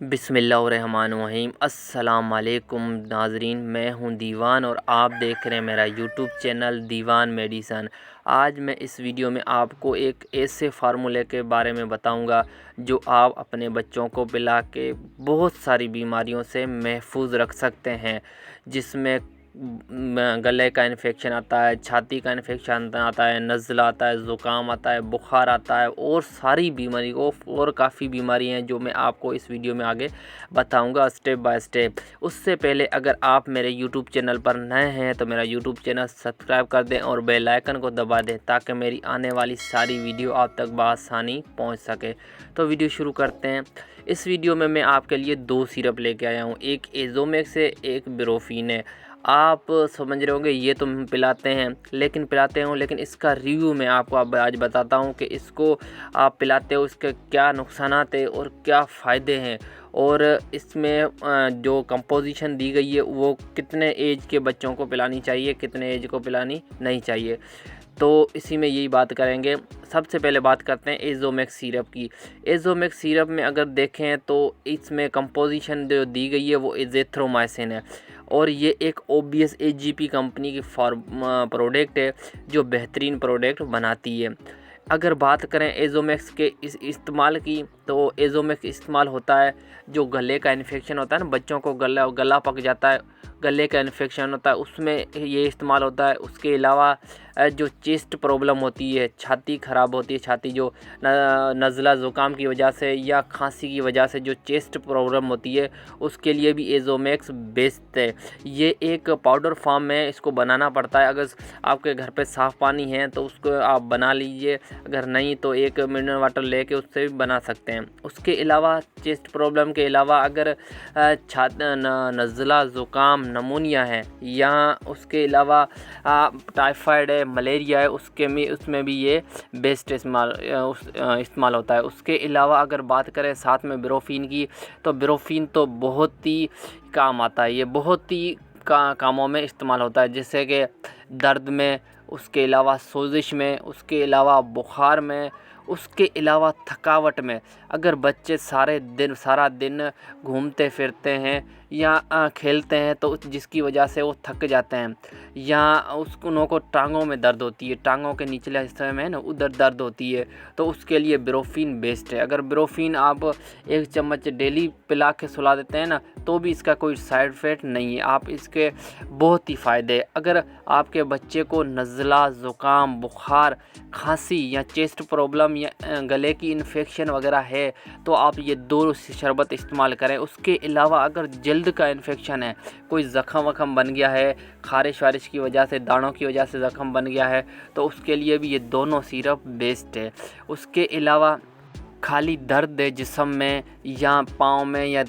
बिस्मिल्लाहिर्रहमानिर्रहीम। अस्सलाम वालेकुम नाज़रीन, मैं हूं दीवान और आप देख रहे हैं मेरा यूट्यूब चैनल दीवान मेडिसन। आज मैं इस वीडियो में आपको एक ऐसे फार्मूले के बारे में बताऊंगा जो आप अपने बच्चों को पिला के बहुत सारी बीमारियों से महफूज रख सकते हैं, जिसमें गले का इन्फेक्शन आता है, छाती का इन्फेक्शन आता है, नज़ला आता है, ज़ुकाम आता है, बुखार आता है और सारी बीमारी को और काफ़ी बीमारी हैं जो मैं आपको इस वीडियो में आगे बताऊंगा स्टेप बाय स्टेप। उससे पहले अगर आप मेरे यूट्यूब चैनल पर नए हैं तो मेरा यूट्यूब चैनल सब्सक्राइब कर दें और बेल आइकन को दबा दें ताकि मेरी आने वाली सारी वीडियो आप तक बआसानी पहुँच सके। तो वीडियो शुरू करते हैं। इस वीडियो में मैं आपके लिए 2 सिरप लेके आया हूँ, एक एजोमेक्स है, एक ब्रोफीन है। आप समझ रहे होंगे ये तो हम पिलाते हैं लेकिन इसका रिव्यू मैं आपको आज बताता हूँ कि इसको आप पिलाते हो इसके क्या नुकसानात है और क्या फ़ायदे हैं, और इसमें जो कंपोजिशन दी गई है वो कितने एज के बच्चों को पिलानी चाहिए, कितने एज को पिलानी नहीं चाहिए। तो इसी में यही बात करेंगे। सबसे पहले बात करते हैं एजोमेक्स सिरप की। एजोमेक्स सिरप में अगर देखें तो इसमें कंपोजिशन जो दी गई है वो एज़िथ्रोमाइसिन है और ये एक ओबीएस एजीपी कंपनी की प्रोडक्ट है जो बेहतरीन प्रोडक्ट बनाती है। अगर बात करें एजोमेक्स के इस्तेमाल की तो एजोमेक्स इस्तेमाल होता है जो गले का इन्फेक्शन होता है ना, बच्चों को गला पक जाता है, गले का इन्फेक्शन होता है, उसमें ये इस्तेमाल होता है। उसके अलावा जो चेस्ट प्रॉब्लम होती है, छाती ख़राब होती है, छाती जो नज़ला ज़ुकाम की वजह से या खांसी की वजह से जो चेस्ट प्रॉब्लम होती है उसके लिए भी एजोमेक्स बेस्ट है। ये एक पाउडर फॉर्म में इसको बनाना पड़ता है। अगर आपके घर पे साफ़ पानी है तो उसको आप बना लीजिए, अगर नहीं तो एक मिनरल वाटर लेके उससे भी बना सकते हैं। उसके अलावा चेस्ट प्रॉब्लम के अलावा अगर नज़ला ज़ुकाम नमूनिया है या उसके अलावा टाइफाइड है, मलेरिया है, उसमें भी ये बेस्ट इस्तेमाल होता है। उसके अलावा अगर बात करें साथ में ब्रोफीन की तो ब्रोफीन तो बहुत ही काम आता है, ये बहुत ही कामों में इस्तेमाल होता है, जैसे कि दर्द में, उसके अलावा सोजिश में, उसके अलावा बुखार में, उसके अलावा थकावट में। अगर बच्चे सारा दिन घूमते फिरते हैं या खेलते हैं तो जिसकी वजह से वो थक जाते हैं या उनको टांगों में दर्द होती है, टांगों के निचले हिस्से में ना उधर दर्द होती है, तो उसके लिए ब्रोफीन बेस्ट है। अगर ब्रोफीन आप 1 चम्मच डेली पिला के सुला देते हैं ना तो भी इसका कोई साइड इफ़ेक्ट नहीं है, आप इसके बहुत ही फ़ायदे। अगर आपके बच्चे को नज़ला ज़ुकाम, बुखार, खांसी या चेस्ट प्रॉब्लम या गले की इन्फेक्शन वगैरह है तो आप ये 2 शरबत इस्तेमाल करें। उसके अलावा अगर जल्द का इन्फेक्शन है, कोई ज़ख़म वख़म बन गया है, ख़ारिश वारिश की वजह से, दानों की वजह से ज़ख़म बन गया है, तो उसके लिए भी ये दोनों सिरप बेस्ट है। उसके अलावा खाली दर्द है जिस्म में या पाँव में या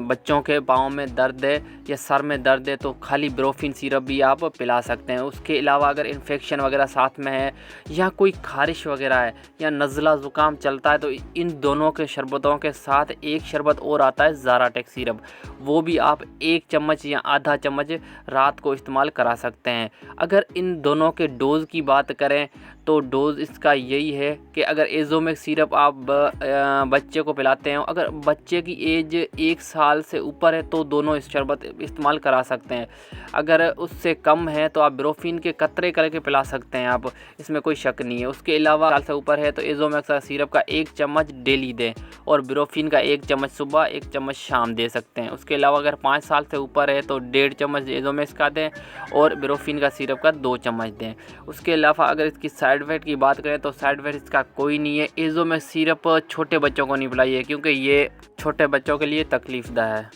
बच्चों के पाँव में दर्द है या सर में दर्द है तो खाली ब्रोफीन सिरप भी आप पिला सकते हैं। उसके अलावा अगर इन्फेक्शन वगैरह साथ में है या कोई खारिश वगैरह है या नज़ला ज़ुकाम चलता है तो इन दोनों के शरबतों के साथ एक शरबत और आता है ज़ाराटेक सिरप, वो भी आप 1 चम्मच या आधा चम्मच रात को इस्तेमाल करा सकते हैं। अगर इन दोनों के डोज़ की बात करें तो डोज़ इसका यही है कि अगर एजोमेक्स सिरप आप बच्चे को पिलाते हैं, अगर बच्चे की एज 1 साल से ऊपर है तो दोनों इस शरबत इस्तेमाल करा सकते हैं। अगर उससे कम है तो आप ब्रोफीन के कतरे करके पिला सकते हैं, आप इसमें कोई शक नहीं है। उसके अलावा साल से ऊपर है तो एजोमेक्स सिरप का 1 चम्मच डेली दें और ब्रोफीन का 1 चम्मच सुबह, 1 चम्मच शाम दे सकते हैं। उसके अलावा अगर 5 साल से ऊपर है तो 1.5 चम्मच एजोमेक्स का दें और ब्रोफीन का सिरप का 2 चम्मच दें। उसके अलावा अगर इसकी साइड इफ़ेक्ट की बात करें तो साइड इफ़ेक्ट इसका कोई नहीं है। एजोमेक्स सिरप छोटे बच्चों को नहीं पिलाइए क्योंकि ये छोटे बच्चों के लिए तकलीफ़देह है।